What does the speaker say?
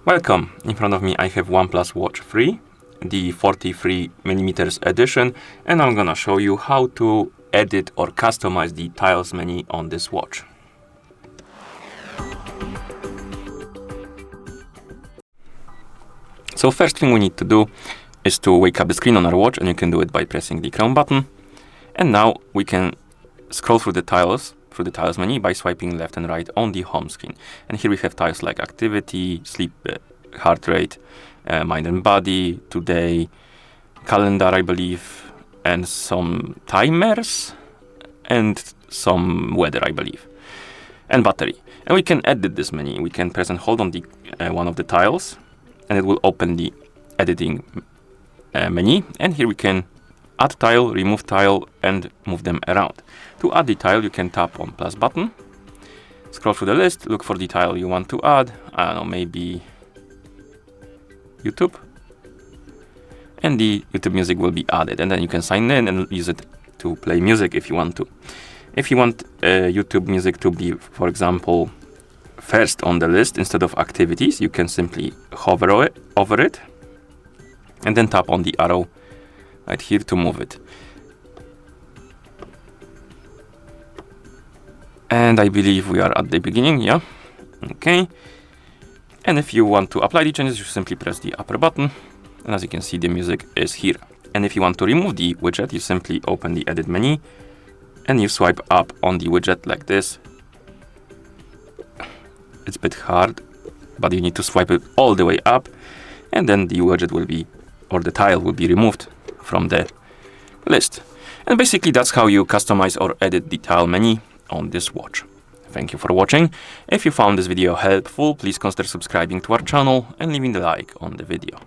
Welcome! In front of me I have OnePlus Watch 3, the 43mm edition, and I'm gonna show you how to edit or customize the tiles menu on this watch. So first thing we need to do is to wake up the screen on our watch, and you can do it by pressing the crown button. And now we can scroll through the tiles menu by swiping left and right on the home screen. And here we have tiles like activity, sleep, heart rate, mind and body, today, calendar I believe, and some timers, and some weather I believe, and battery. And we can edit this menu. We can press and hold on the one of the tiles, and it will open the editing menu. And here we can add tile, remove tile, and move them around. To add the tile, you can tap on plus button, scroll through the list, look for the tile you want to add. I don't know, maybe YouTube. And the YouTube music will be added, and then you can sign in and use it to play music if you want to. If you want YouTube music to be, for example, first on the list instead of activities, you can simply hover over it and then tap on the arrow right here to move it. And I believe we are at the beginning, yeah. Okay. And if you want to apply the changes, you simply press the upper button. And as you can see, the music is here. And if you want to remove the widget, you simply open the edit menu and you swipe up on the widget like this. It's a bit hard, but you need to swipe it all the way up, and then the widget will be, or the tile will be removed from the list. And basically that's how you customize or edit the tile menu on this watch. Thank you for watching. If you found this video helpful, please consider subscribing to our channel and leaving the like on the video.